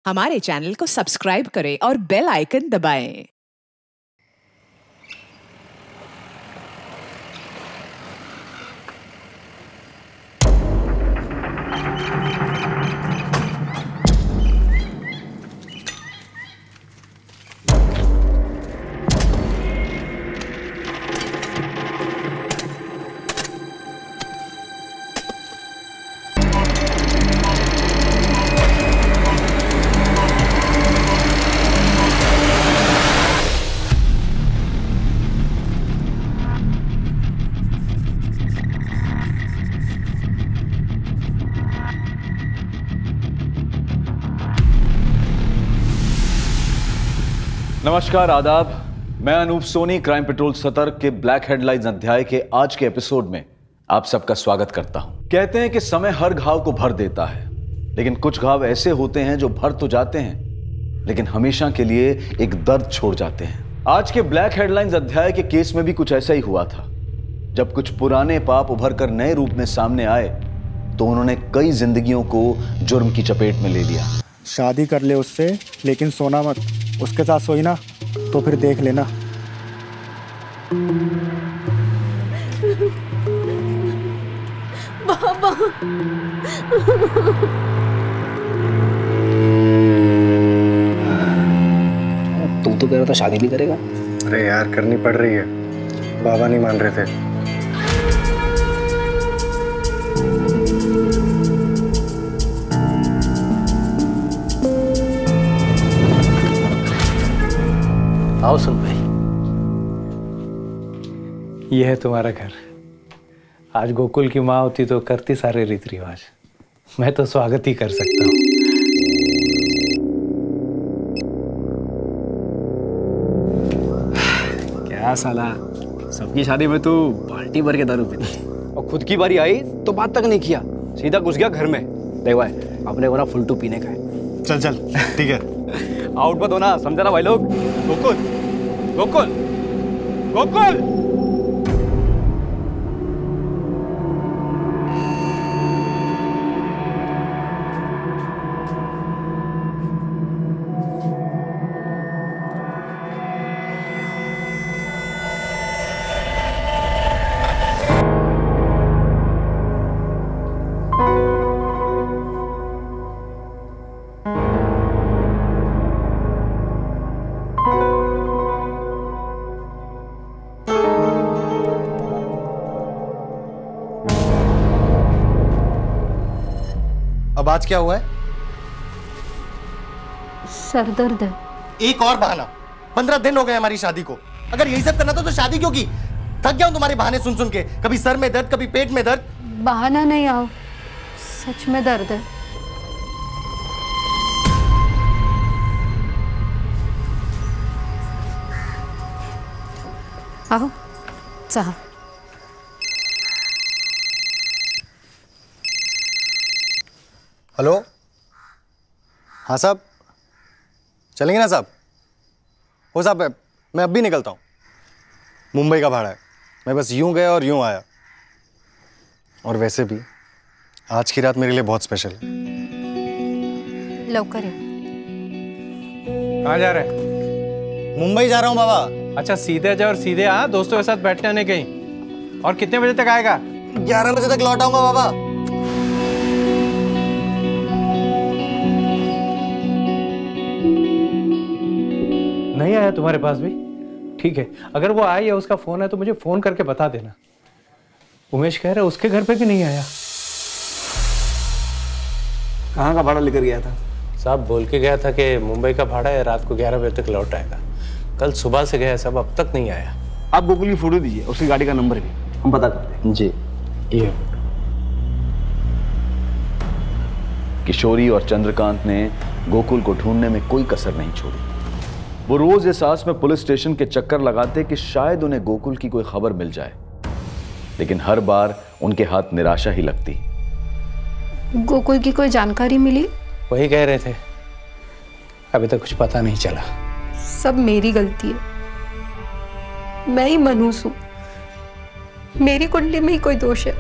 हमारे चैनल को सब्सक्राइब करें और बेल आइकन दबाएं। नमस्कार, आदाब। मैं अनूप सोनी क्राइम पेट्रोल सतर्क के ब्लैक हेडलाइंस अध्याय के आज के एपिसोड में आप सबका स्वागत करता हूं। कहते हैं कि समय हर घाव को भर देता है, लेकिन कुछ घाव ऐसे होते हैं जो भर तो जाते हैं लेकिन हमेशा के लिए एक दर्द छोड़ जाते हैं। आज के ब्लैक हेडलाइंस अध्याय के केस में भी कुछ ऐसा ही हुआ था। जब कुछ पुराने पाप उभर कर नए रूप में सामने आए तो उन्होंने कई जिंदगियों को जुर्म की चपेट में ले लिया। शादी कर ले उससे, लेकिन सोना मत। उसके साथ सोई ना तो फिर देख लेना। बाबा। तू तो कह रहा था शादी नहीं करेगा। अरे यार, करनी पड़ रही है, बाबा नहीं मान रहे थे। आओ सुन भाई, ये है तुम्हारा घर। आज गोकुल की माँ होती तो करती सारे रीति रिवाज। मैं तो स्वागत ही कर सकता हूँ। क्या साला, सबकी शादी में तू बाल्टी भर के दारू पीता और खुद की बारी आई तो बात तक नहीं किया, सीधा घुस गया घर में। देख भाई, अपने को ना फुलटू पीने का है। चल चल, ठीक है। आउट मत होना, समझा ना भाई लोग। गोकुल गोकुल गोकुल। अब आज क्या हुआ है? सर दर्द है। एक और बहाना। 15 दिन हो गए हमारी शादी को। अगर यही सब करना था तो शादी क्यों की? थक गया हूं तुम्हारे बहाने सुन सुन के। कभी सर में दर्द, कभी पेट में दर्द। बहाना नहीं, आओ, सच में दर्द है। आओ, चाह। हेलो, हाँ साहब, चलेंगे ना साहब? हो साहब, मैं अब भी निकलता हूँ। मुंबई का भाड़ा है, मैं बस यूं गया और यूं आया। और वैसे भी आज की रात मेरे लिए बहुत स्पेशल है। लवकर है। कहाँ जा रहे हैं? मुंबई जा रहा हूँ बाबा। अच्छा, सीधे जा और सीधे आ, दोस्तों के साथ बैठने आने कहीं। और कितने बजे तक आएगा? 11 बजे तक लौट आऊंगा बाबा। नहीं आया तुम्हारे पास भी? ठीक है, अगर वो आई या उसका फोन है तो मुझे फोन करके बता देना। उमेश कह रहा है उसके घर पे भी नहीं आया। कहाँ का भाड़ा लेकर गया था? साहब बोल के गया था कि मुंबई का भाड़ा है, रात को 11 बजे तक लौट आएगा। कल सुबह से गया सब, अब तक नहीं आया। आप गोकुल की फोटो दीजिए, उसकी गाड़ी का नंबर भी हम पता करते हैं। जी, ये किशोरी और चंद्रकांत ने गोकुल को ढूंढने में कोई कसर नहीं छोड़ी। वो रोज इस आस में पुलिस स्टेशन के चक्कर लगाते कि शायद उन्हें गोकुल की कोई खबर मिल जाए, लेकिन हर बार उनके हाथ निराशा ही लगती। गोकुल की कोई जानकारी मिली? वही कह रहे थे, अभी तक कुछ पता नहीं चला। सब मेरी गलती है, मैं ही मनहूस हूँ। मेरी कुंडली में ही कोई दोष है।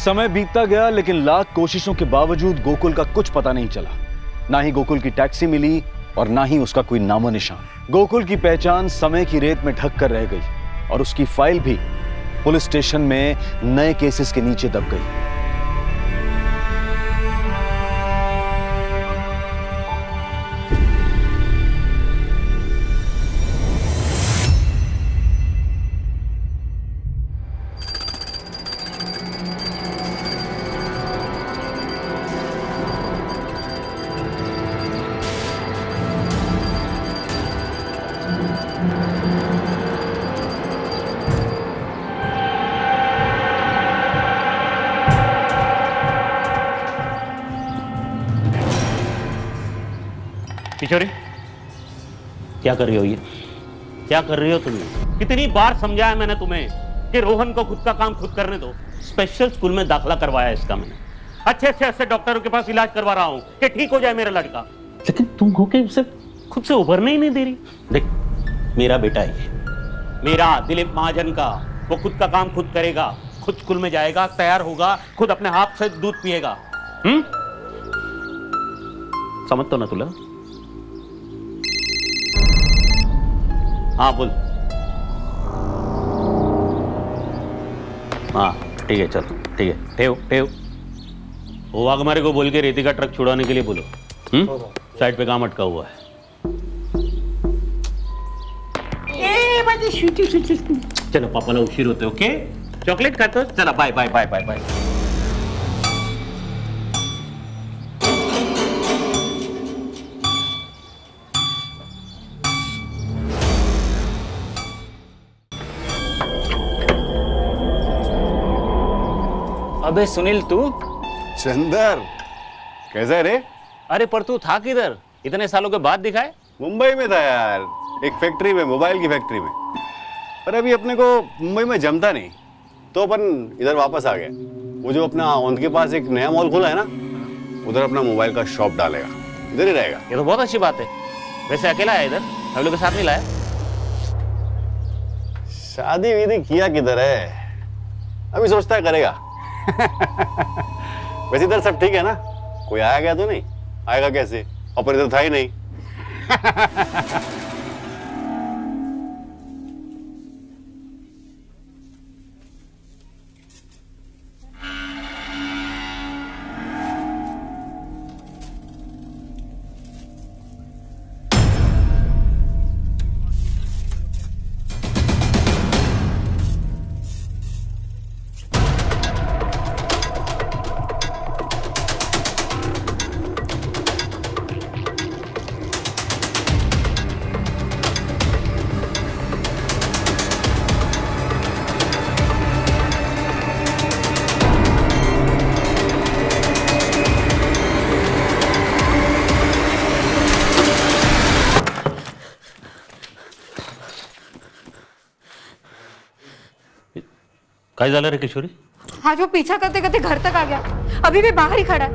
समय बीतता गया, लेकिन लाख कोशिशों के बावजूद गोकुल का कुछ पता नहीं चला। ना ही गोकुल की टैक्सी मिली और ना ही उसका कोई नामो निशान। गोकुल की पहचान समय की रेत में ढक कर रह गई और उसकी फाइल भी पुलिस स्टेशन में नए केसेस के नीचे दब गई। किशोरी, क्या कर रही हो? ये क्या कर रही हो तुम? कितनी बार समझाया मैंने तुम्हें कि रोहन को खुद का काम खुद करने दो। स्पेशल स्कूल में दाखिला करवाया इसका मैंने, अच्छे डॉक्टरों के पास इलाज करवा रहा हूँ कि ठीक हो जाए मेरा लड़का, लेकिन तुम होके उसे खुद से उभरने ही नहीं दे रही। देख, मेरा बेटा है, मेरा दिलीप महाजन का, वो खुद का काम खुद करेगा, खुद स्कूल में जाएगा, तैयार होगा, खुद अपने हाथ से दूध पिएगा। समझ तो ना तुला? हाँ बोल। हाँ ठीक है, चल ठीक है, ठेव। वो वाघमारे को बोल के रेती का ट्रक छुड़ाने के लिए बोलो। साइड पे काम अटका हुआ है। चलो पापाला उशीर होते। ओके, चॉकलेट खाते हो? चला, bye bye bye bye bye. अबे सुनील, तू? चंदर, कैसा रे? अरे पर तू था किधर? इतने सालों के बाद दिखाए। मुंबई में था यार, एक फैक्ट्री में, मोबाइल की फैक्ट्री में। पर अभी अपने को मुंबई में जमता नहीं, तो अपन इधर वापस आ गए। वो जो अपना औंध के पास एक नया मॉल खुला है ना, उधर अपना मोबाइल का शॉप डालेगा, इधर ही रहेगा। ये तो बहुत अच्छी बात है। वैसे अकेला है इधर, हम लोग के साथ नहीं लाया? शादी वीदी किया किधर है, अभी सोचता है करेगा। वैसे इधर सब ठीक है ना? कोई आया गया तो नहीं? आएगा कैसे, अपन इधर था ही नहीं। काय झालं रे किशोरी? आज वो पीछा करते करते घर तक आ गया, अभी भी बाहर ही खड़ा है।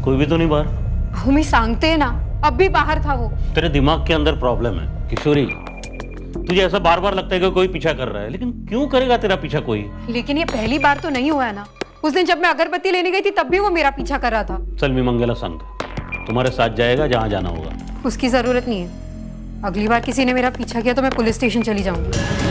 कोई भी तो नहीं बाहर? हमें सांगते ना, अब भी बाहर था वो। तेरे दिमाग के अंदर प्रॉब्लम है किशोरी। तुझे ऐसा बार बार लगता है कि कोई पीछा कर रहा है, लेकिन क्यों करेगा तेरा पीछा कोई? लेकिन ये पहली बार तो नहीं हुआ है ना। उस दिन जब मैं अगरबत्ती लेने गई थी तब भी वो मेरा पीछा कर रहा था। चल मी मंगेला सांगतो, तुम्हारे साथ जाएगा जहां जाना होगा। उसकी जरूरत नहीं है। अगली बार किसी ने मेरा पीछा किया तो मैं पुलिस स्टेशन चली जाऊंगी।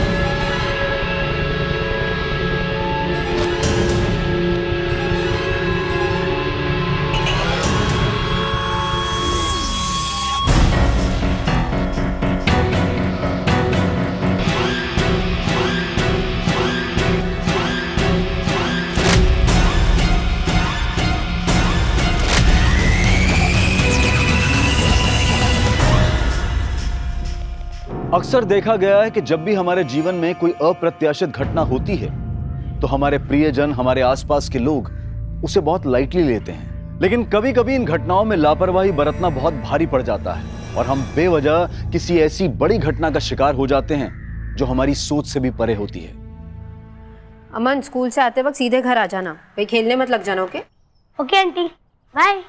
अक्सर देखा गया है कि जब भी हमारे जीवन में कोई अप्रत्याशित घटना होती है तो हमारे प्रियजन, हमारे आसपास के लोग उसे बहुत लाइटली लेते हैं। लेकिन कभी कभी इन घटनाओं में लापरवाही बरतना बहुत भारी पड़ जाता है और हम बेवजह किसी ऐसी बड़ी घटना का शिकार हो जाते हैं जो हमारी सोच से भी परे होती है। अमन, स्कूल से आते वक्त सीधे घर आ जाना, भाई खेलने मत लग जाना। Okay okay aunty, bye.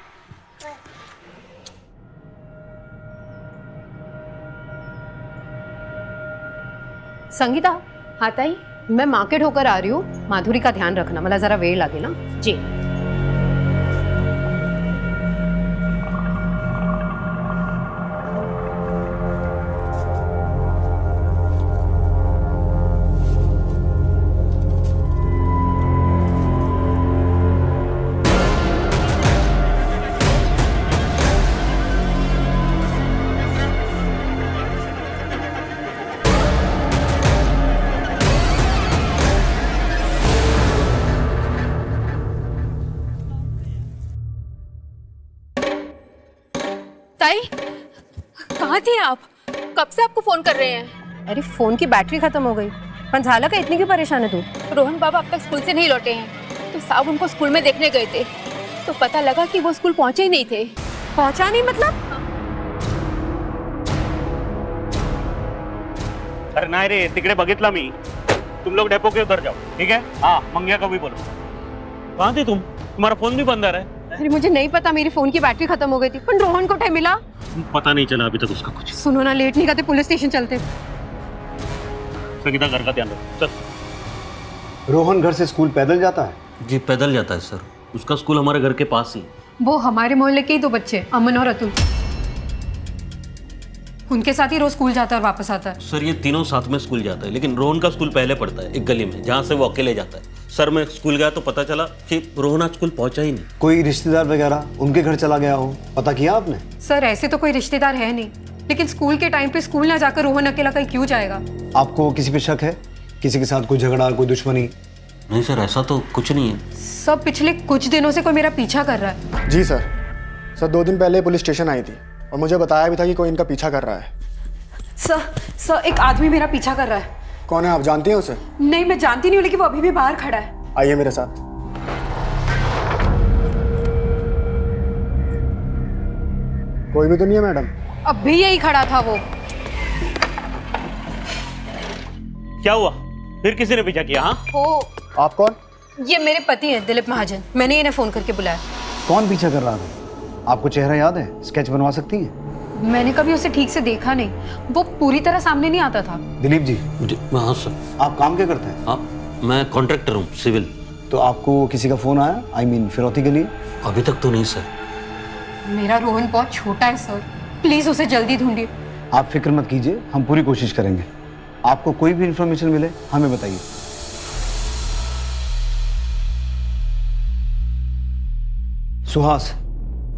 Sangeeta, हाँ ताई, मैं मार्केट होकर आ रही हूँ, माधुरी का ध्यान रखना, मला जरा वेळ लागेल ना। जी। ताई, कहाँ थी आप? कब से आपको फोन कर रहे हैं? अरे फोन की बैटरी खत्म हो गई। पण झालं का, इतनी क्यों परेशान है तू? रोहन बाबा अब तक स्कूल से नहीं लौटे हैं, तो साहब उनको स्कूल में देखने गए थे, तो पता लगा कि वो स्कूल पहुंचे ही नहीं थे। पहुंचा नहीं मतलब? अरे नाही रे, तिकडे बघितला मी। तुम लोग डेपो के उधर जाओ, ठीक है? हाँ, मंगिया को भी बोलो। कहाँ थे तुम? तुम्हारा फोन भी बंद आ रहा है। अरे मुझे नहीं पता, मेरी फोन की बैटरी खत्म हो गई थी। पण रोहन को टाइम मिला? पता नहीं चला अभी तक उसका कुछ। सुनो ना, लेट नहीं करते, पुलिस स्टेशन चलते। संगीता, घर का ध्यान रखो। चल। रोहन घर से स्कूल पैदल जाता है? जी पैदल जाता है सर, उसका स्कूल हमारे घर के पास ही। वो हमारे मोहल्ले के ही 2 बच्चे, अमन और अतुल, उनके साथ ही रोज स्कूल जाता है और वापस आता है। सर ये तीनों साथ में स्कूल जाता है, लेकिन रोहन का स्कूल पहले पड़ता है एक गली में, जहाँ से वो अकेले जाता है। सर मैं स्कूल गया तो पता चला कि रोहन आज स्कूल पहुंचा ही नहीं। कोई रिश्तेदार वगैरह उनके घर चला गया हो, पता किया आपने? सर ऐसे तो कोई रिश्तेदार है नहीं, लेकिन स्कूल के टाइम पे स्कूल ना जाकर रोहन अकेला कहीं क्यों जाएगा? आपको किसी पे शक है? किसी के साथ कोई झगड़ा, कोई दुश्मनी? नहीं सर, ऐसा तो कुछ नहीं है। सब पिछले कुछ दिनों से कोई मेरा पीछा कर रहा है। जी सर, 2 दिन पहले पुलिस स्टेशन आई थी और मुझे बताया भी था कि कोई इनका पीछा कर रहा है। सर एक आदमी मेरा पीछा कर रहा है। कौन है, आप जानती हैं उसे? नहीं, मैं जानती नहीं हूँ, लेकिन वो अभी भी बाहर खड़ा है। आइए मेरे साथ। कोई भी तो नहीं है मैडम? अब भी यही खड़ा था वो। क्या हुआ? फिर किसी ने पीछा किया? हाँ? वो आप कौन? ये मेरे पति हैं, दिलीप महाजन। मैंने इन्हें फोन करके बुलाया। कौन पीछा कर रहा था? आपको चेहरा याद है? स्केच बनवा सकती हैं? मैंने कभी उसे ठीक से देखा नहीं, वो पूरी तरह सामने नहीं आता था। दिलीप जी। हाँ सर। आप काम क्या करते हैं? हाँ, मैं कॉन्ट्रैक्टर हूँ, सिविल। तो आपको किसी का फोन आया? I mean, फिरौती के लिए? अभी तक तो नहीं सर। मेरा रोहन बहुत छोटा है सर, प्लीज उसे जल्दी ढूंढिए। आप फिक्र मत कीजिए, हम पूरी कोशिश करेंगे। आपको कोई भी इंफॉर्मेशन मिले हमें बताइए। सुहास,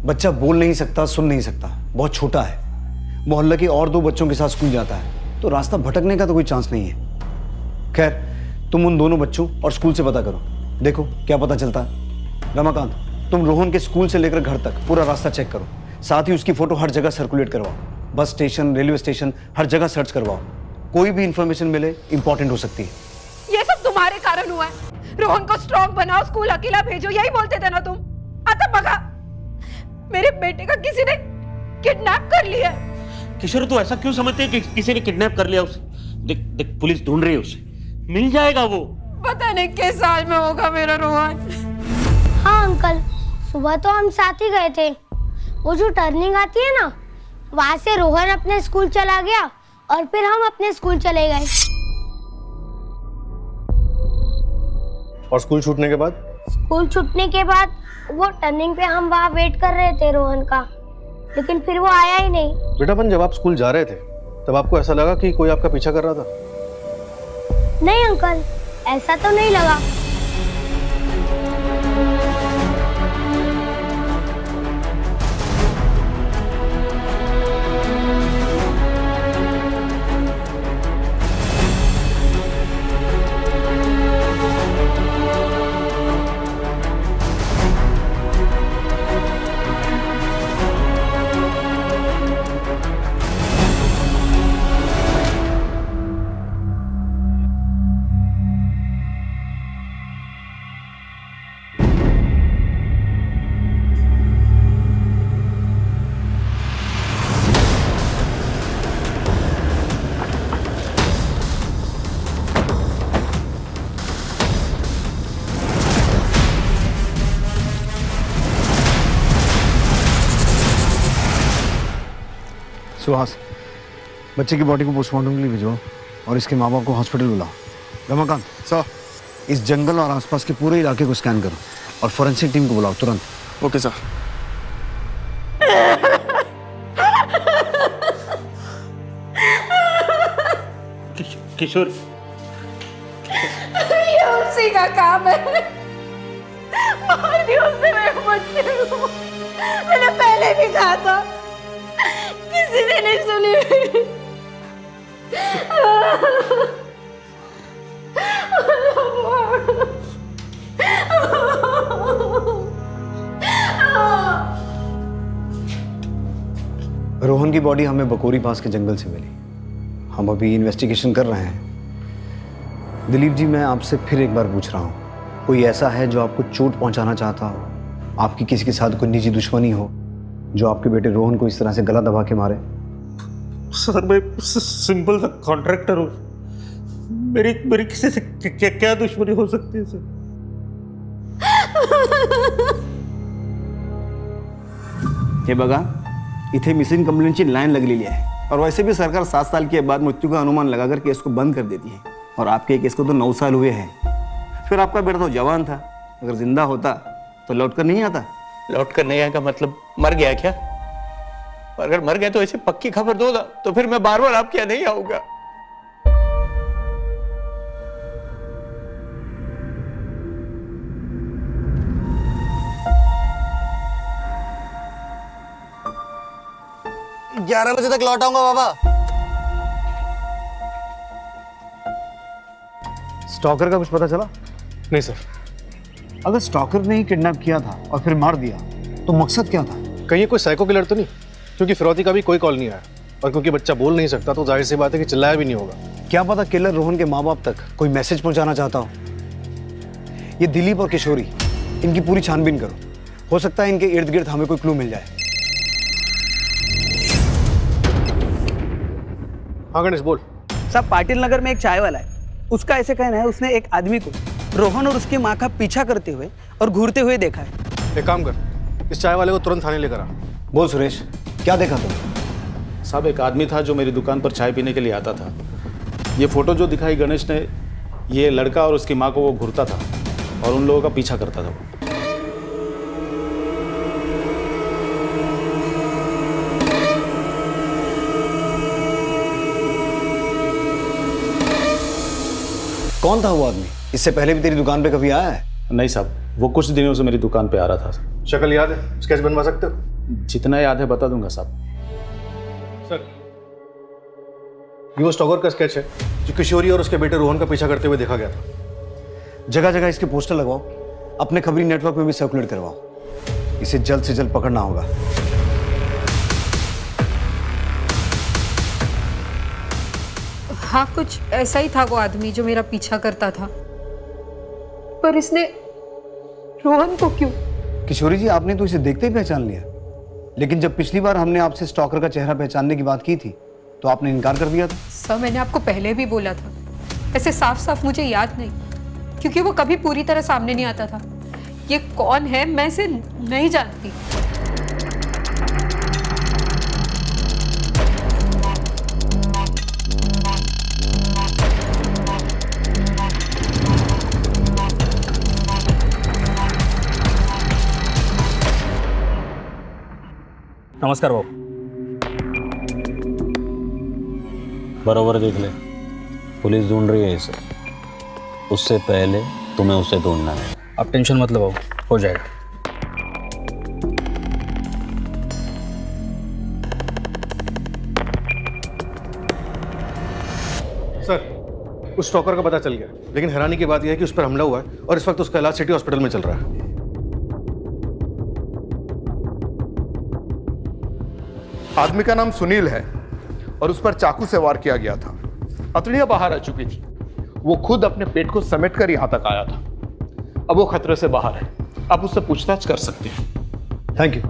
बच्चा बोल नहीं सकता, सुन नहीं सकता, बहुत छोटा है, मोहल्ले के और 2 बच्चों के साथ स्कूल जाता है, तो रास्ता भटकने का तो कोई चांस नहीं है। खैर, तुम उन दोनों बच्चों और स्कूल से पता करो, देखो क्या पता चलता है। रमाकांत, तुम रोहन के स्कूल से लेकर घर तक पूरा रास्ता चेक करो, साथ ही उसकी फोटो हर जगह सर्कुलेट करवाओ, बस स्टेशन, रेलवे स्टेशन, हर जगह सर्च करवाओ। कोई भी इंफॉर्मेशन मिले इंपॉर्टेंट हो सकती है। ये सब तुम्हारे कारण हुआ है। रोहन को स्ट्रॉन्ग बनाओ, स्कूल अकेला भेजो, यही बोलते थे ना तुम। आता बगा, मेरे बेटे का किसी ने किडनैप कर लिया। किशोर, तू ऐसा क्यों समझती है कि किसी ने किडनैप कर लिया उसे? देख देख, पुलिस ढूंढ रही है उसे, मिल जाएगा वो। पता नहीं किस साल में होगा मेरा रोहन। हाँ अंकल, सुबह तो हम साथ ही गए थे। वो जो टर्निंग आती है ना, वहाँ से रोहन अपने स्कूल चला गया और फिर हम अपने स्कूल चले गए। और स्कूल छूटने के बाद? स्कूल छूटने के बाद वो टर्निंग पे हम वहाँ वेट कर रहे थे रोहन का, लेकिन फिर वो आया ही नहीं। बेटा, जब आप स्कूल जा रहे थे तब आपको ऐसा लगा कि कोई आपका पीछा कर रहा था? नहीं अंकल, ऐसा तो नहीं लगा। सुहास, बच्चे की बॉडी को पोस्टमार्टम के लिए भिजवाओ। और इसके माँ बाप को हॉस्पिटल बुलाओ। रमाकांत सर, इस जंगल और आसपास के पूरे इलाके को स्कैन करो और फोरेंसिक टीम को बुलाओ तुरंत। Okay sir. किशोर, ये उसी का काम है। मार दिया उसने मेरे बच्चे को। मैंने पहले भी कहा था, किसी ने नहीं सुनी। रोहन की बॉडी हमें बकोरी पास के जंगल से मिली। हम अभी इन्वेस्टिगेशन कर रहे हैं। दिलीप जी, मैं आपसे फिर एक बार पूछ रहा हूँ, कोई ऐसा है जो आपको चोट पहुंचाना चाहता हो? आपकी किसी के साथ कोई निजी दुश्मनी हो जो आपके बेटे रोहन को इस तरह से गला दबा के मारे? सर, मैं सिंपल सा कॉन्ट्रैक्टर हूँ। मेरी किसी से क्या दुश्मनी हो सकती है सर? हे बघा, इथे मिसिंग कंप्लेंटची लाईन लगलेली आहे और वैसे भी सरकार 7 साल के बाद मृत्यु का अनुमान लगाकर केस को बंद कर देती है और आपके केस को तो 9 साल हुए हैं। फिर आपका बेटा तो जवान था, अगर जिंदा होता तो लौट कर नहीं आता। लौट कर नहीं आएगा मतलब मर गया क्या? अगर मर गया तो ऐसे पक्की खबर दो ना, तो फिर मैं बार बार आपके यहाँ नहीं आऊंगा। ग्यारह बजे तक लौट आऊंगा बाबा। स्टॉकर का कुछ पता चला? नहीं सर। अगर स्टॉकर ने ही किडनैप किया था और फिर मार दिया तो मकसद क्या था? कहीं कोई साइको किलर तो नहीं? क्योंकि फिरौती का भी कोई कॉल नहीं आया और क्योंकि बच्चा बोल नहीं सकता तो जाहिर सी बात है कि चिल्लाया भी नहीं होगा। क्या पता किलर रोहन के माँ बाप तक कोई मैसेज पहुंचाना चाहता हो। ये दिलीप और किशोरी, इनकी पूरी छानबीन करो। हो सकता है इनके इर्द गिर्द हमें कोई क्लू मिल जाए। हाँ गणेश बोल। साहब, पाटिल नगर में एक चाय वाला है, उसका ऐसे कहना है उसने एक आदमी को रोहन और उसकी माँ का पीछा करते हुए और घूरते हुए देखा है। एक काम कर, इस चाय वाले को तुरंत थाने लेकर आ। बोल सुरेश, क्या देखा तुम? साहब, एक आदमी था जो मेरी दुकान पर चाय पीने के लिए आता था। ये फोटो जो दिखाई गणेश ने, ये लड़का और उसकी माँ को वो घूरता था और उन लोगों का पीछा करता था। कौन था वो आदमी? इससे पहले भी तेरी दुकान पे कभी आया है? नहीं साहब, वो कुछ दिनों से मेरी दुकान पे आ रहा था। शक्ल याद है? स्केच बनवा सकते हो? जितना याद है बता दूंगा साहब। सर, ये वो स्टॉकर का स्केच है जो किशोरी और उसके बेटे रोहन का पीछा करते हुए देखा गया था। जगह जगह इसके पोस्टर लगवाओ, अपने खबरी नेटवर्क में भी सर्कुलेट करवाओ। इसे जल्द से जल्द पकड़ना होगा। हाँ, कुछ ऐसा ही था वो आदमी जो मेरा पीछा करता था, पर इसने रोहन को क्यों? किशोरी जी, आपने तो इसे देखते ही पहचान लिया, लेकिन जब पिछली बार हमने आपसे स्टॉकर का चेहरा पहचानने की बात की थी तो आपने इनकार कर दिया था। सर, मैंने आपको पहले भी बोला था, ऐसे साफ साफ मुझे याद नहीं, क्योंकि वो कभी पूरी तरह सामने नहीं आता था। ये कौन है मैं इसे नहीं जानती। नमस्कार भाऊ। बराबर देख ले, पुलिस ढूंढ रही है इसे, उससे पहले तुम्हें उसे ढूंढना है। आप टेंशन मत लो भाऊ, हो जाएगा। सर, उस स्टॉकर का पता चल गया, लेकिन हैरानी की बात यह है कि उस पर हमला हुआ है और इस वक्त उसका इलाज सिटी हॉस्पिटल में चल रहा है। आदमी का नाम सुनील है और उस पर चाकू से वार किया गया था। हथेलियां बाहर आ चुकी थी। वो खुद अपने पेट को समेट कर यहां तक आया था। अब वो खतरे से बाहर है, आप उससे पूछताछ कर सकते हैं। Thank you.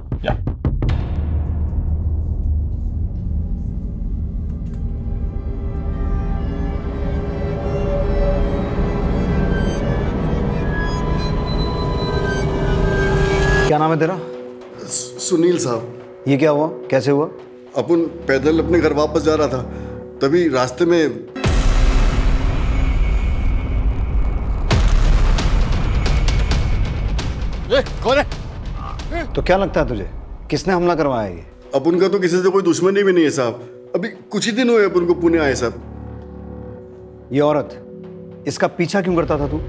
क्या नाम है तेरा? सुनील साहब। ये क्या हुआ, कैसे हुआ? अपन पैदल अपने घर वापस जा रहा था, तभी रास्ते में कौन है? तो क्या लगता है तुझे, किसने हमला करवाया ये? अपन का तो किसी से कोई दुश्मनी भी नहीं है साहब। अभी कुछ ही दिन हुए अपन को पुणे आए साहब। ये औरत, इसका पीछा क्यों करता था तू?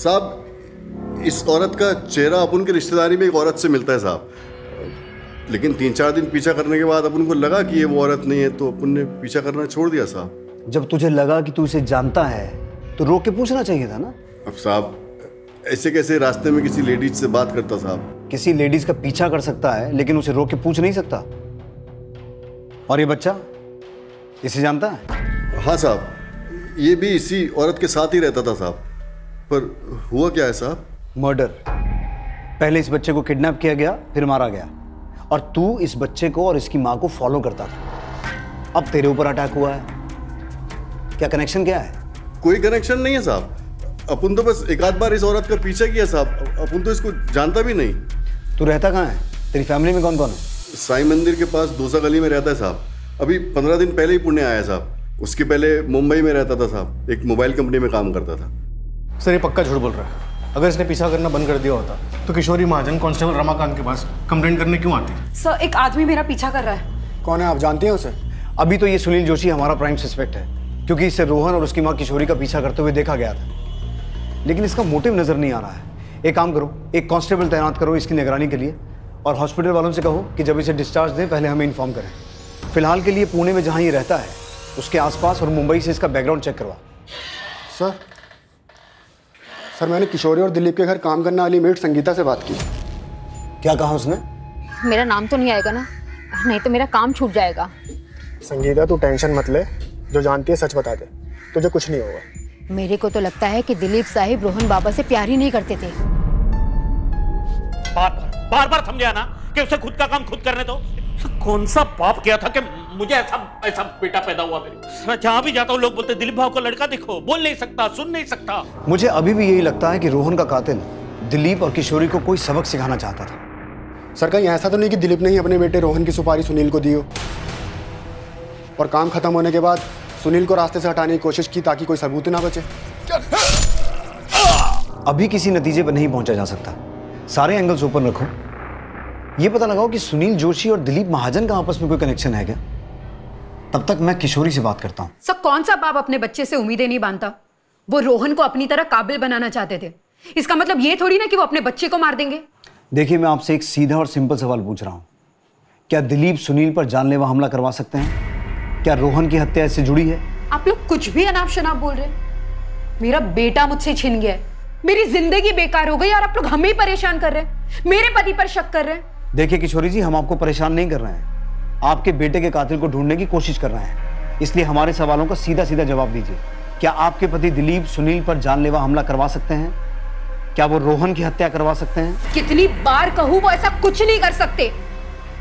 साहब, इस औरत का चेहरा अपन के रिश्तेदारी में एक औरत से मिलता है साहब, लेकिन 3-4 दिन पीछा करने के बाद अपन को लगा कि ये वो औरत नहीं है, तो अपन ने पीछा करना छोड़ दिया साहब। जब तुझे लगा कि तू इसे जानता है तो रोक के पूछना चाहिए था ना। अब साहब, ऐसे कैसे रास्ते में किसी लेडीज से बात करता साहब? किसी लेडीज का पीछा कर सकता है लेकिन उसे रोक के पूछ नहीं सकता। और ये बच्चा, इसे जानता है? हाँ साहब, ये भी इसी औरत के साथ ही रहता था साहब। पर हुआ क्या है साहब? मर्डर। पहले इस बच्चे को किडनैप किया गया, फिर मारा गया, और तू इस बच्चे को और इसकी मां को फॉलो करता था। अब तेरे ऊपर अटैक हुआ है। क्या कनेक्शन क्या है? कोई कनेक्शन नहीं है साहब। अपन तो बस एक आध बार इस औरत का पीछा किया साहब। अपन तो इसको जानता भी नहीं। तू रहता कहाँ है? तेरी फैमिली में कौन कौन है? साई मंदिर के पास दूसरा गली में रहता है साहब। अभी 15 दिन पहले ही पुणे आया साहब। उसके पहले मुंबई में रहता था साहब, एक मोबाइल कंपनी में काम करता था। सर, ये पक्का झूठ बोल रहा है। अगर इसने पीछा करना बंद कर दिया होता तो किशोरी महाजन कांस्टेबल रमाकांत के पास कंप्लेंट करने क्यों आती? सर, एक आदमी मेरा पीछा कर रहा है। कौन है, आप जानते हैं उसे? अभी तो ये सुनील जोशी हमारा प्राइम सस्पेक्ट है, क्योंकि इसे रोहन और उसकी मां किशोरी का पीछा करते हुए देखा गया था, लेकिन इसका मोटिव नजर नहीं आ रहा है। एक काम करो, एक कांस्टेबल तैनात करो इसकी निगरानी के लिए, और हॉस्पिटल वालों से कहो कि जब इसे डिस्चार्ज दें पहले हमें इन्फॉर्म करें। फिलहाल के लिए पुणे में जहां ये रहता है उसके आसपास और मुंबई से इसका बैकग्राउंड चेक करवा। सर, मैंने किशोरी और दिलीप के घर काम करने वाली मेट संगीता से बात की। क्या कहा उसने? मेरा नाम तो नहीं आएगा ना, नहीं तो मेरा काम छूट जाएगा। संगीता, तू टेंशन मत ले, जो जानती है सच बता दे, तुझे कुछ नहीं होगा। मेरे को तो लगता है कि दिलीप साहिब रोहन बाबा से प्यार ही नहीं करते थे। बार बार समझा ना कि उसे खुद का काम खुद करने दो। कौन सा पाप किया था कि मुझे ऐसा बेटा पैदा हुआ मेरे? मैं जहां भी जाता हूँ लोग बोलते दिलीप भाव को लड़का दिखो, बोल नहीं सकता, सुन नहीं सकता। मुझे अभी भी यही लगता है कि रोहन का कातिल दिलीप और किशोरी को कोई सबक सिखाना चाहता था। सर, कहीं ऐसा तो नहीं कि दिलीप ने ही अपने बेटे रोहन की सुपारी सुनील को दी हो और काम खत्म होने के बाद सुनील को रास्ते से हटाने की कोशिश की ताकि कोई सबूत ना बचे? अभी किसी नतीजे पर नहीं पहुंचा जा सकता। सारे एंगल्स ओपन रखो। ये पता लगाओ कि सुनील जोशी और दिलीप महाजन का आपस में कोई कनेक्शन है क्या? तब तक मैं किशोरी से बात करता हूँ। सर, कौन सा बाप अपने बच्चे से उम्मीदें नहीं बांधता? वो रोहन को अपनी तरह काबिल बनाना चाहते थे। इसका मतलब ये थोड़ी ना कि वो अपने बच्चे को मार देंगे। देखिए, मैं आपसे एक सीधा और सिंपल सवाल पूछ रहा हूँ। क्या दिलीप सुनील पर जानलेवा हमला करवा सकते हैं? क्या रोहन की हत्या इससे जुड़ी है? आप लोग कुछ भी अनाप शनाप बोल रहे हैं। मेरा बेटा मुझसे छिन गया है, मेरी जिंदगी बेकार हो गई और आप लोग हमें ही परेशान कर रहे हैं, मेरे पति पर शक कर रहे हैं। देखिए किशोरी जी, हम आपको परेशान नहीं कर रहे हैं, आपके बेटे के कातिल को ढूंढने की कोशिश कर रहे हैं। इसलिए हमारे सवालों का सीधा सीधा जवाब दीजिए। क्या आपके पति दिलीप सुनील पर जानलेवा हमला करवा सकते हैं? क्या वो रोहन की हत्या करवा सकते हैं? कितनी बार कहूं, वो ऐसा कुछ नहीं कर सकते।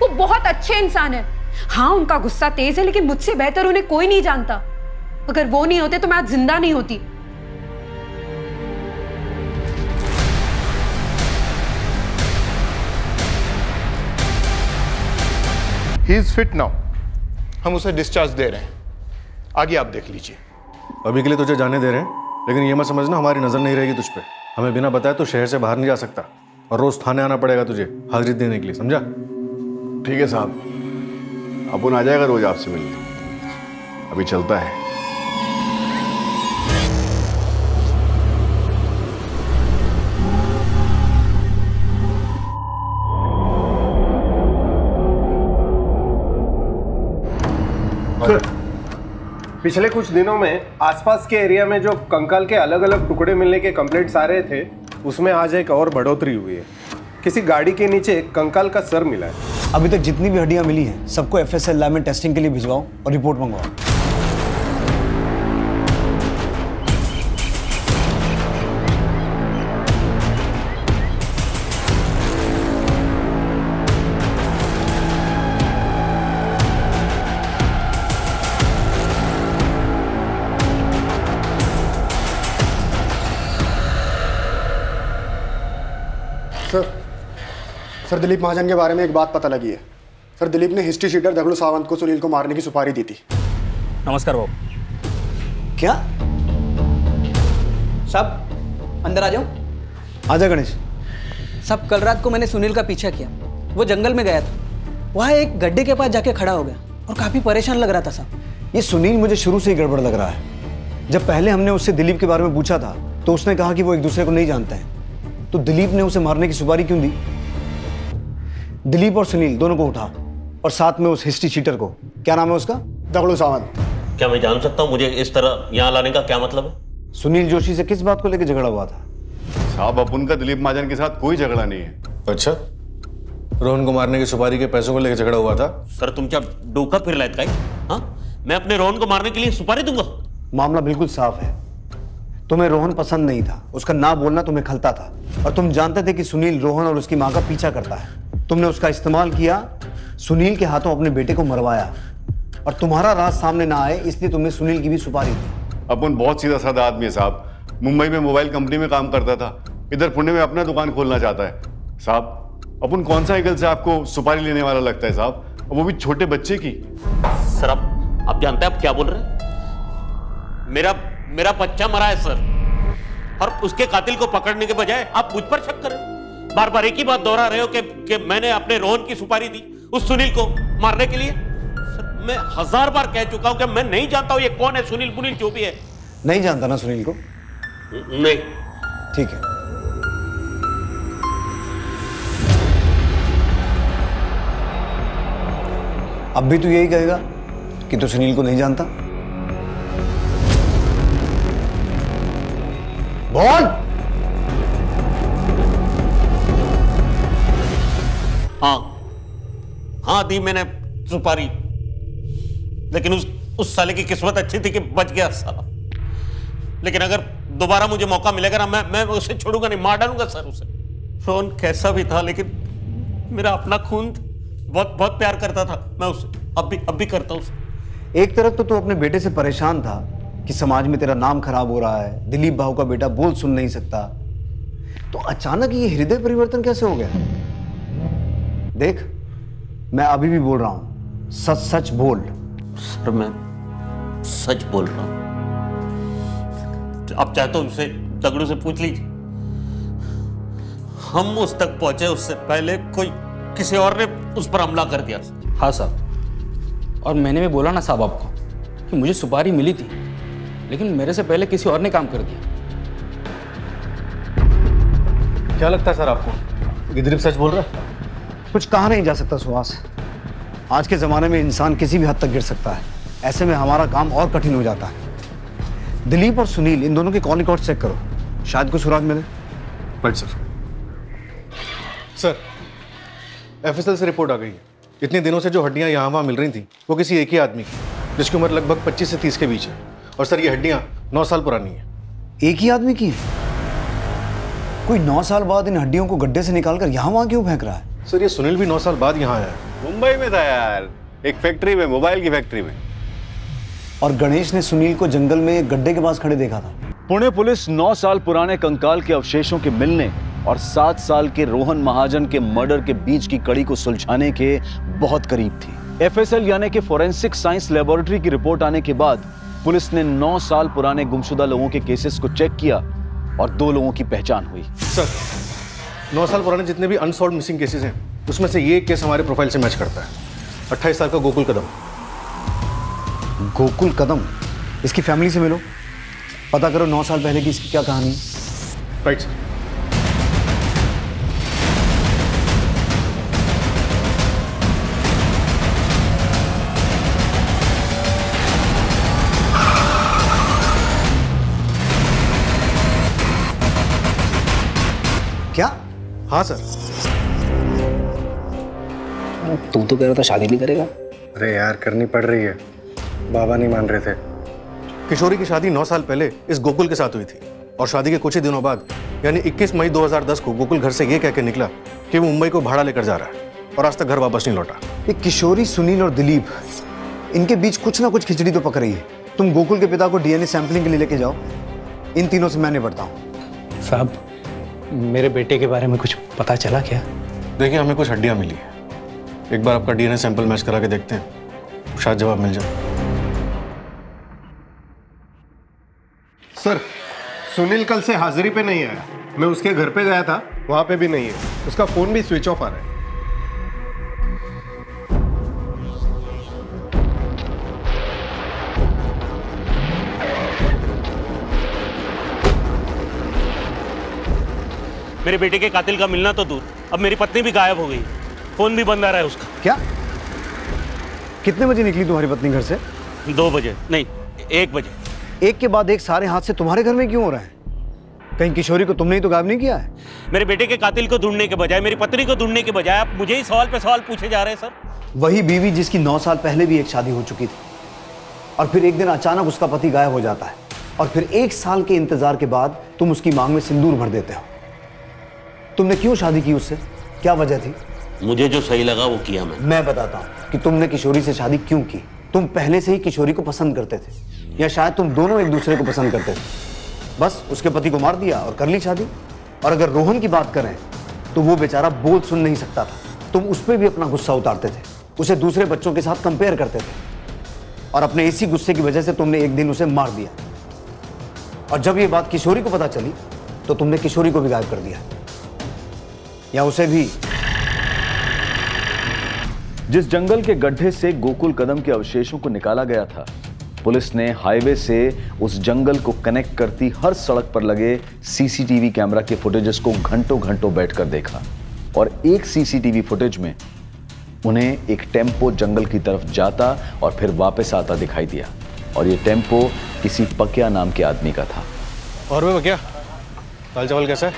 वो बहुत अच्छे इंसान है। हाँ, उनका गुस्सा तेज है, लेकिन मुझसे बेहतर उन्हें कोई नहीं जानता। अगर वो नहीं होते तो मैं आज जिंदा नहीं होती। He is fit now. हम उसे डिस्चार्ज दे रहे हैं, आगे आप देख लीजिए। अभी के लिए तुझे जाने दे रहे हैं, लेकिन ये मत समझना हमारी नजर नहीं रहेगी तुझ पे। हमें बिना बताए तो शहर से बाहर नहीं जा सकता और रोज थाने आना पड़ेगा तुझे हाजिरी देने के लिए, समझा? ठीक है साहब, अपन आ जाएगा रोज आपसे मिलने। अभी चलता है। पिछले कुछ दिनों में आसपास के एरिया में जो कंकाल के अलग अलग टुकड़े मिलने के कंप्लेंट्स आ रहे थे, उसमें आज एक और बढ़ोतरी हुई है। किसी गाड़ी के नीचे कंकाल का सर मिला है। अभी तक जितनी भी हड्डियां मिली हैं सबको FSL लैब में टेस्टिंग के लिए भिजवाओ और रिपोर्ट मंगवाओ। सर, दिलीप महाजन के बारे में एक बात पता लगी है। सर दिलीप ने हिस्ट्री शीटर दगड़ू सावंत को सुनील को मारने की सुपारी दी थी। नमस्कार बाबू। क्या? साहब अंदर आ जाओ। आजा गणेश। साहब कल रात को मैंने सुनील का पीछा किया, वो जंगल में गया था, वहाँ एक गड्ढे के पास जाके खड़ा हो गया और काफी परेशान लग रहा था साहब। ये सुनील मुझे शुरू से ही गड़बड़ लग रहा है। जब पहले हमने उससे दिलीप के बारे में पूछा था तो उसने कहा कि वो एक दूसरे को नहीं जानते हैं, तो दिलीप ने उसे मारने की सुपारी क्यों दी? दिलीप और सुनील दोनों को उठा और साथ में उस हिस्ट्री चीटर को, क्या नाम है उसका? दगड़ू सावंत। क्या मैं जान सकता हूँ मुझे इस तरह यहाँ लाने का क्या मतलब है? सुनील जोशी से किस बात को लेकर झगड़ा हुआ था? साहब अपन का दिलीप महाजन के साथ कोई झगड़ा नहीं है। अच्छा, रोहन को मारने की सुपारी के पैसों को लेकर झगड़ा हुआ था? सर तुम क्या डोका फिर लायत का? हाँ, मैं अपने रोहन को मारने के लिए सुपारी दूंगा? मामला बिल्कुल साफ है। तुम्हें रोहन पसंद नहीं था, उसका ना बोलना तुम्हें खलता था, और तुम जानते थे कि सुनील रोहन और उसकी माँ का पीछा करता है। तुमने उसका इस्तेमाल किया, सुनील के हाथों अपने बेटे को मरवाया, और तुम्हारा राज सामने ना आए इसलिए तुमने सुनील की भी सुपारी दी। अपन बहुत सीधा साधा आदमी है साहब। मुंबई में मोबाइल कंपनी में काम करता था, इधर पुणे में अपना दुकान खोलना चाहता है। साहब अपन कौन सा साइकिल से आपको सुपारी लेने वाला लगता है साहब, वो भी छोटे बच्चे की। सर आप जानते हैं आप क्या बोल रहे हैं? मेरा बच्चा मरा है सर, और उसके कातिल को पकड़ने के बजाय आप मुझ पर शक कर रहे हो। बार बार एक ही बात दोहरा रहे हो कि मैंने अपने रोहन की सुपारी दी उस सुनील को मारने के लिए। सर मैं 1000 बार कह चुका हूं कि मैं नहीं जानता हूं ये कौन है, सुनील पुनील जो भी है। नहीं जानता ना सुनील को? नहीं। ठीक है, अब भी तू यही कहेगा कि तू सुनील को नहीं जानता? बोल। हाँ दी मैंने सुपारी, लेकिन उस साले की किस्मत अच्छी थी कि बच गया साला। लेकिन अगर दोबारा मुझे मौका मिलेगा ना, मैं उसे छोड़ूंगा नहीं, मार डालूंगा सर उसे। रोहन कैसा भी था लेकिन मेरा अपना खून, बहुत बहुत प्यार करता था मैं उससे, अब भी करता हूं उसे। एक तरफ तो तू अपने बेटे से परेशान था कि समाज में तेरा नाम खराब हो रहा है, दिलीप भाऊ का बेटा बोल सुन नहीं सकता, तो अचानक ये हृदय परिवर्तन कैसे हो गया? देख मैं अभी भी बोल रहा हूं, सच सच बोल। सर मैं सच बोल रहा हूं, आप चाहे तो उसे दगड़ू से पूछ लीजिए। हम उस तक पहुंचे उससे पहले कोई किसी और ने उस पर हमला कर दिया। हाँ साहब, और मैंने भी बोला ना साहब आपको कि मुझे सुपारी मिली थी, लेकिन मेरे से पहले किसी और ने काम कर दिया। क्या लगता है सर आपको, दिलीप सच बोल रहा है? कुछ कहा नहीं जा सकता सुहास। आज के जमाने में इंसान किसी भी हद तक गिर सकता है, ऐसे में हमारा काम और कठिन हो जाता है। दिलीप और सुनील इन दोनों के कॉल रिकॉर्ड चेक करो, शायद कुछ सुराग मिले। Right sir. सर एफएसएल से रिपोर्ट आ गई है, इतने दिनों से जो हड्डियां यहाँ वहाँ मिल रही थी वो किसी एक ही आदमी की, जिसकी उम्र लगभग 25 से 30 के बीच है। और सर ये हड्डियां 9 साल पुरानी है। एक ही आदमी की है? कोई 9 साल बाद इन हड्डियों को गड्ढे से निकालकर यहाँ वहाँ क्यों फेंक रहा है? सर ये सुनील भी 9 साल बाद यहाँ आया है। मुंबई में था यार, एक फैक्ट्री में, मोबाइल की फैक्ट्री में। और गणेश ने सुनील को जंगल में एक गड्ढे के पास खड़े देखा था। पुणे पुलिस 9 साल पुराने कंकाल के अवशेषों के मिलने और 7 साल के रोहन महाजन के मर्डर के बीच की कड़ी को सुलझाने के बहुत करीब थी। एफएसएल यानी कि फोरेंसिक साइंस लेबोरेटरी की रिपोर्ट आने के बाद पुलिस ने 9 साल पुराने गुमशुदा लोगों के केसेस को चेक किया और 2 लोगों की पहचान हुई। सर 9 साल पुराने जितने भी अनसॉल्व्ड मिसिंग केसेस हैं उसमें से ये केस हमारे प्रोफाइल से मैच करता है। 28 साल का गोकुल कदम। गोकुल कदम? इसकी फैमिली से मिलो, पता करो 9 साल पहले की इसकी क्या कहानी है। Right sir. क्या? हाँ सर। तू तो कह रहा था शादी नहीं करेगा। अरे यार करनी पड़ रही है, बाबा नहीं मान रहे थे। किशोरी की शादी 9 साल पहले इस गोकुल के साथ हुई थी और शादी के कुछ ही दिनों बाद यानी 21 मई 2010 को गोकुल घर से ये कह के निकला कि वो मुंबई को भाड़ा लेकर जा रहा है और आज तक घर वापस नहीं लौटा। ये किशोरी, सुनील और दिलीप, इनके बीच कुछ ना कुछ खिचड़ी तो पक रही है। तुम गोकुल के पिता को डीएनए सैंपलिंग के लिए लेके जाओ, इन तीनों से मैं निपटता हूँ। साहब मेरे बेटे के बारे में कुछ पता चला क्या? देखिए हमें कुछ हड्डियां मिली है, एक बार आपका डीएनए सैंपल मैच करा के देखते हैं, शायद जवाब मिल जाए। सर, सुनील कल से हाजिरी पे नहीं आया। मैं उसके घर पे गया था, वहां पे भी नहीं है। उसका फोन भी स्विच ऑफ आ रहा है। मेरे बेटे के कातिल का मिलना तो दूर, अब मेरी पत्नी भी गायब हो गई, फोन भी बंद आ रहा है उसका। क्या? कितने बजे निकली तुम्हारी पत्नी घर से? 2 बजे नहीं, 1 बजे। एक के बाद एक सारे हादसे तुम्हारे घर में क्यों हो रहे हैं? कहीं किशोरी को तुमने ही तो गायब नहीं किया है? मेरे बेटे के कातिल को ढूंढने के बजाय, मेरी पत्नी को ढूंढने के बजाय आप मुझे ही सवाल पे सवाल पूछे जा रहे हैं सर। वही बीवी जिसकी 9 साल पहले भी एक शादी हो चुकी थी, और फिर एक दिन अचानक उसका पति गायब हो जाता है, और फिर 1 साल के इंतजार के बाद तुम उसकी मांग में सिंदूर भर देते हो। तुमने क्यों शादी की उससे? क्या वजह थी? मुझे जो सही लगा वो किया मैं बताता हूँ कि तुमने किशोरी से शादी क्यों की। तुम पहले से ही किशोरी को पसंद करते थे, या शायद तुम दोनों एक दूसरे को पसंद करते थे। बस उसके पति को मार दिया और कर ली शादी। और अगर रोहन की बात करें तो वो बेचारा बोल सुन नहीं सकता था, तुम उस पर भी अपना गुस्सा उतारते थे, उसे दूसरे बच्चों के साथ कंपेयर करते थे, और अपने इसी गुस्से की वजह से तुमने एक दिन उसे मार दिया। और जब ये बात किशोरी को पता चली तो तुमने किशोरी को भी गायब कर दिया, या उसे भी। जिस जंगल के गड्ढे से गोकुल कदम के अवशेषों को निकाला गया था, पुलिस ने हाईवे से उस जंगल को कनेक्ट करती हर सड़क पर लगे सीसीटीवी कैमरा के फुटेजेस को घंटों घंटों बैठकर देखा, और एक सीसीटीवी फुटेज में उन्हें एक टेम्पो जंगल की तरफ जाता और फिर वापस आता दिखाई दिया, और ये टेम्पो किसी पकिया नाम के आदमी का था। और वे पकिया, दाल चावल कैसा है?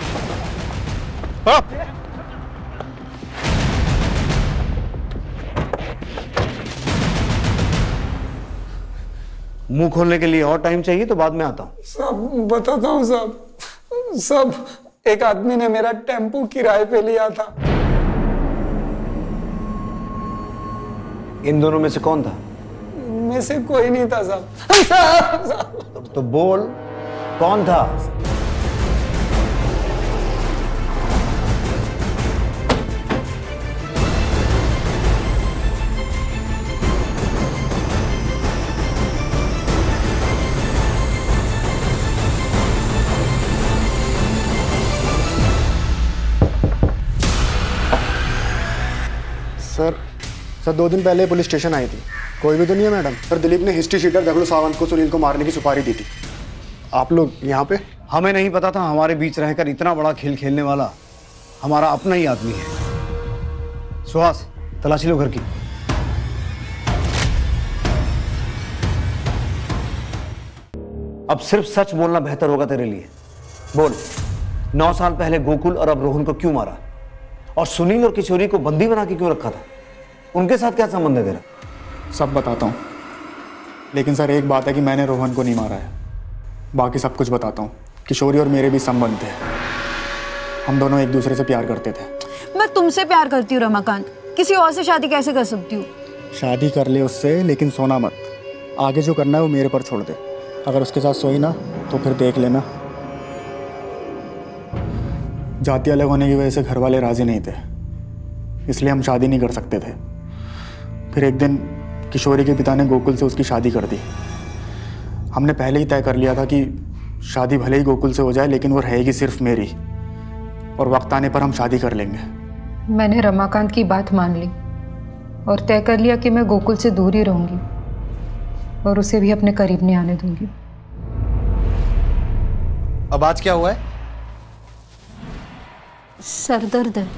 मुंह खोलने के लिए और टाइम चाहिए तो बाद में आता हूं। साहब बताता हूँ साहब। साहब, एक आदमी ने मेरा टेम्पो किराए पे लिया था। इन दोनों में से कौन था? में से कोई नहीं था साहब। तो बोल, कौन था? सर 2 दिन पहले पुलिस स्टेशन आई थी। कोई भी तो नहीं है मैडम? सर दिलीप ने हिस्ट्री शीटर दगड़ू सावंत को सुनील को मारने की सुपारी दी थी। आप लोग यहाँ पे? हमें नहीं पता था हमारे बीच रहकर इतना बड़ा खेल खेलने वाला हमारा अपना ही आदमी है। सुहास, तलाशी लो घर की। अब सिर्फ सच बोलना बेहतर होगा तेरे लिए। बोल, 9 साल पहले गोकुल और अब रोहन को क्यों मारा, और सुनील और किशोरी को बंदी बना के क्यों रखा था? उनके साथ क्या संबंध है तेरा? सब बताता हूँ, लेकिन सर एक बात है कि मैंने रोहन को नहीं मारा है। बाकी सब कुछ बताता हूँ। किशोरी और मेरे भी संबंध थे। हम दोनों एक दूसरे से प्यार करते थे। मैं तुमसे प्यार करती हूँ रमाकांत, किसी और से शादी कैसे कर सकती हूँ? शादी कर ले उससे, लेकिन सोना मत। आगे जो करना है वो मेरे पर छोड़ दे। अगर उसके साथ सोई ना तो फिर देख लेना। जाति अलग होने की वजह से घर वाले राजी नहीं थे, इसलिए हम शादी नहीं कर सकते थे। फिर एक दिन किशोरी के पिता ने गोकुल से उसकी शादी कर दी। हमने पहले ही तय कर लिया था कि शादी भले ही गोकुल से हो जाए, लेकिन वो रहेगी सिर्फ मेरी, और वक्त आने पर हम शादी कर लेंगे। मैंने रमाकांत की बात मान ली और तय कर लिया कि मैं गोकुल से दूर ही रहूंगी और उसे भी अपने करीब नहीं आने दूंगी। अब आज क्या हुआ है? सर दर्द है।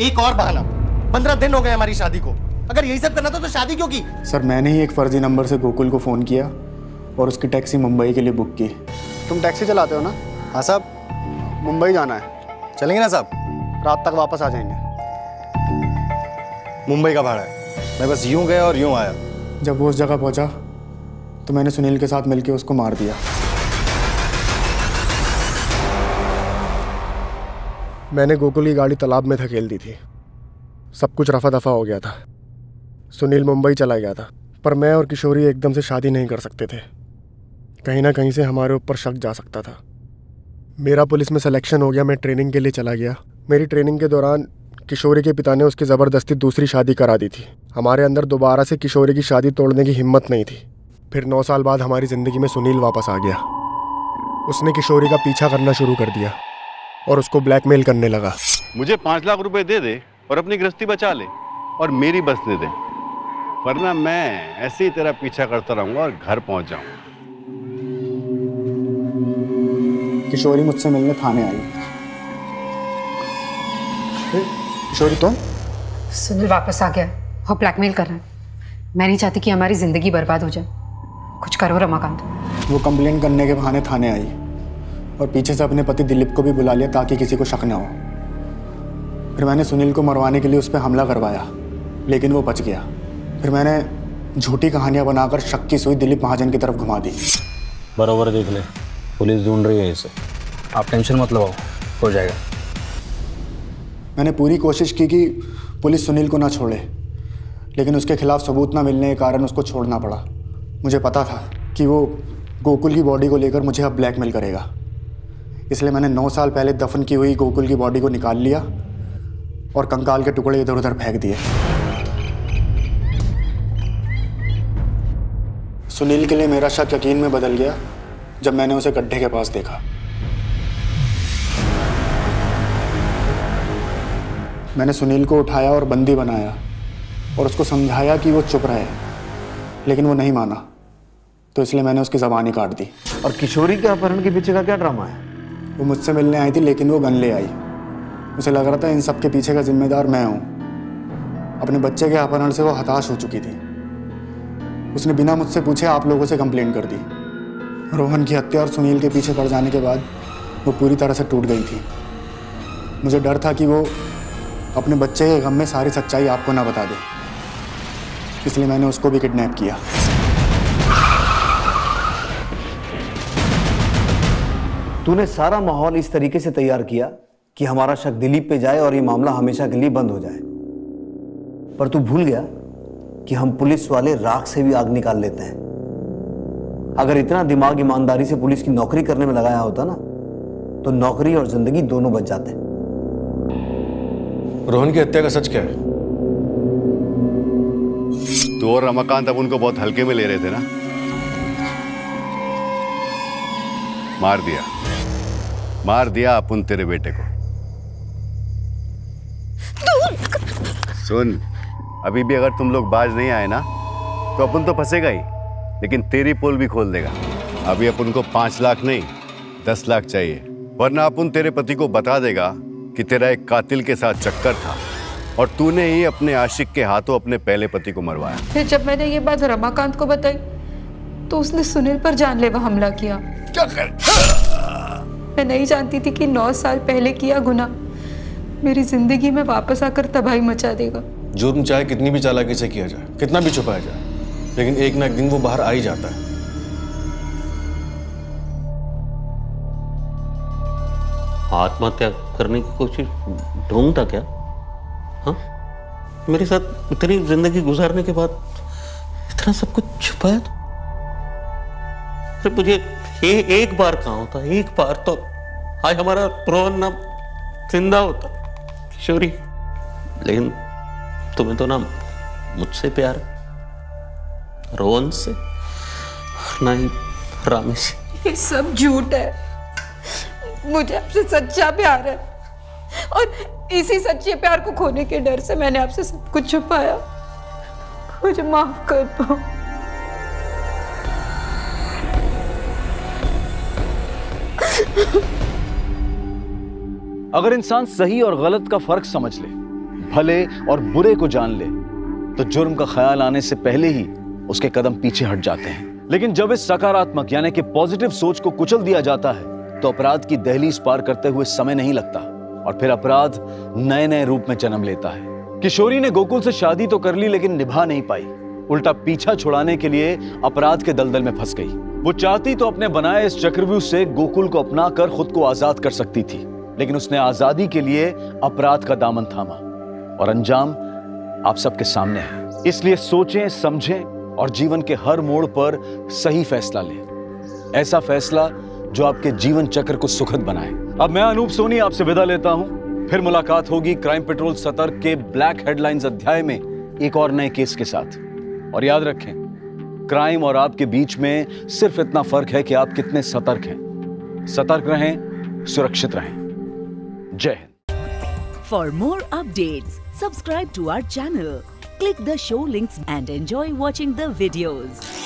एक और बहाना। 15 दिन हो गए हमारी शादी को। अगर यही सब करना था तो शादी क्यों की? सर मैंने ही एक फर्जी नंबर से गोकुल को फ़ोन किया और उसकी टैक्सी मुंबई के लिए बुक की। तुम टैक्सी चलाते हो ना? हाँ साहब, मुंबई जाना है। चलेंगे ना साहब? रात तक वापस आ जाएंगे। मुंबई का भाड़ा है। मैं बस यूं गया और यूं आया। जब वो उस जगह पहुंचा तो मैंने सुनील के साथ मिलकर उसको मार दिया। मैंने गोकुल की गाड़ी तालाब में धकेल दी थी। सब कुछ रफा दफा हो गया था। सुनील मुंबई चला गया था, पर मैं और किशोरी एकदम से शादी नहीं कर सकते थे। कहीं ना कहीं से हमारे ऊपर शक जा सकता था। मेरा पुलिस में सिलेक्शन हो गया। मैं ट्रेनिंग के लिए चला गया। मेरी ट्रेनिंग के दौरान किशोरी के पिता ने उसकी ज़बरदस्ती दूसरी शादी करा दी थी। हमारे अंदर दोबारा से किशोरी की शादी तोड़ने की हिम्मत नहीं थी। फिर 9 साल बाद हमारी ज़िंदगी में सुनील वापस आ गया। उसने किशोरी का पीछा करना शुरू कर दिया और उसको ब्लैकमेल करने लगा। मुझे 5 लाख रुपए दे दे और अपनी गृहस्थी बचा ले और मेरी बसने दे, वरना मैं ऐसे ही तेरा पीछा करता रहूंगा और घर पहुंच जाऊंगा। किशोरी मुझसे मिलने थाने आई। किशोरी तुम? सुनील वापस आ गया और ब्लैकमेल कर रहा है। मैं नहीं चाहती कि हमारी जिंदगी बर्बाद हो जाए। कुछ करो रमाकांत। वो कंप्लेंट करने के बहाने थाने आई और पीछे से अपने पति दिलीप को भी बुला लिया ताकि किसी को शक ना हो। फिर मैंने सुनील को मरवाने के लिए उस पर हमला करवाया, लेकिन वो बच गया। फिर मैंने झूठी कहानियां बनाकर शक की सुई दिलीप महाजन की तरफ घुमा दी। बराबर देख ले, पुलिस ढूंढ रही है इसे। आप टेंशन मत लो, हो जाएगा। मैंने पूरी कोशिश की कि पुलिस सुनील को ना छोड़े, लेकिन उसके खिलाफ सबूत ना मिलने के कारण उसको छोड़ना पड़ा। मुझे पता था कि वो गोकुल की बॉडी को लेकर मुझे अब ब्लैकमेल करेगा, इसलिए मैंने 9 साल पहले दफन की हुई गोकुल की बॉडी को निकाल लिया और कंकाल के टुकड़े इधर उधर फेंक दिए। सुनील के लिए मेरा शक यकीन में बदल गया जब मैंने उसे गड्ढे के पास देखा। मैंने सुनील को उठाया और बंदी बनाया और उसको समझाया कि वो चुप रहे, लेकिन वो नहीं माना, तो इसलिए मैंने उसकी ज़बान ही काट दी। और किशोरी के अपहरण के पीछे का क्या ड्रामा है? वो मुझसे मिलने आई थी, लेकिन वो गन ले आई। उसे लग रहा था इन सब के पीछे का जिम्मेदार मैं हूँ। अपने बच्चे के अपहरण से वो हताश हो चुकी थी। उसने बिना मुझसे पूछे आप लोगों से कंप्लेंट कर दी। रोहन की हत्या और सुनील के पीछे पड़ जाने के बाद वो पूरी तरह से टूट गई थी। मुझे डर था कि वो अपने बच्चे के गम में सारी सच्चाई आपको ना बता दे, इसलिए मैंने उसको भी किडनैप किया। तूने सारा माहौल इस तरीके से तैयार किया कि हमारा शक दिलीप पे जाए और ये मामला हमेशा के लिए बंद हो जाए, पर तू भूल गया कि हम पुलिस वाले राख से भी आग निकाल लेते हैं। अगर इतना दिमाग ईमानदारी से पुलिस की नौकरी करने में लगाया होता ना, तो नौकरी और जिंदगी दोनों बच जाते। रोहन की हत्या का सच क्या है? तो और रमाकांत अब उनको बहुत हल्के में ले रहे थे ना। मार दिया अपन तेरे बेटे को। सुन, अभी भी अगर तुम लोग बाज नहीं आए ना, तो अपन तो फंसेगा ही, लेकिन तेरी पोल भी खोल देगा। अभी अपन को 5 लाख नहीं 10 लाख चाहिए, वरना अपन तेरे पति को बता देगा कि तेरा एक कातिल के साथ चक्कर था और तूने ही अपने आशिक के हाथों अपने पहले पति को मरवाया। फिर जब मैंने ये बात रमाकांत को बताई तो उसने सुनील पर जानलेवा हमला किया। क्या कर? मैं नहीं जानती थी कि 9 साल पहले किया गुनाह मेरी जिंदगी में वापस आकर तबाही मचा देगा। जुर्म चाहे कितनी भी चालाकी से किया जाए, कितना भी छुपाया जाए, लेकिन एक ना एक दिन वो बाहर आ ही जाता है। आत्महत्या करने की कोशिश ढूंढता क्या? हाँ, मेरे साथ इतनी जिंदगी गुजारने के बाद इतना सब कुछ छुपाया तो? अरे मुझे एक बार कहाँ होता, एक बार तो आज हमारा रोहन ना जिंदा होता। किशोरी, लेकिन तुम्हें तो ना मुझसे प्यार है, रोहन से, ना ही रामी से। ये सब झूठ है। मुझे आपसे सच्चा प्यार है और इसी सच्चे प्यार को खोने के डर से मैंने आपसे सब कुछ छुपाया। मुझे माफ कर दो। अगर इंसान सही और गलत का फर्क समझ ले, भले और बुरे को जान ले, तो जुर्म का ख्याल आने से पहले ही उसके कदम पीछे हट जाते हैं। लेकिन जब इस सकारात्मक यानी कि पॉजिटिव सोच को कुचल दिया जाता है, तो अपराध की दहलीज पार करते हुए समय नहीं लगता और फिर अपराध नए नए रूप में जन्म लेता है। किशोरी ने गोकुल से शादी तो कर ली, लेकिन निभा नहीं पाई। उल्टा पीछा छुड़ाने के लिए अपराध के दलदल में फंस गई। वो चाहती तो अपने बनाए इस चक्रव्यूह से गोकुल को अपना कर खुद को आजाद कर सकती थी, लेकिन उसने आजादी के लिए अपराध का दामन थामा और अंजाम आप सबके सामने है। इसलिए सोचें, समझें और जीवन के हर मोड़ पर सही फैसला लें। ऐसा फैसला जो आपके जीवन चक्र को सुखद बनाए। अब मैं अनूप सोनी आपसे विदा लेता हूं। फिर मुलाकात होगी क्राइम पेट्रोल सतर्क के ब्लैक हेडलाइंस अध्याय में एक और नए केस के साथ। और याद रखें, क्राइम और आपके बीच में सिर्फ इतना फर्क है कि आप कितने सतर्क हैं। सतर्क रहें, सुरक्षित रहें। जय Hind. For more updates, subscribe to our channel, click the show links and enjoy watching the videos.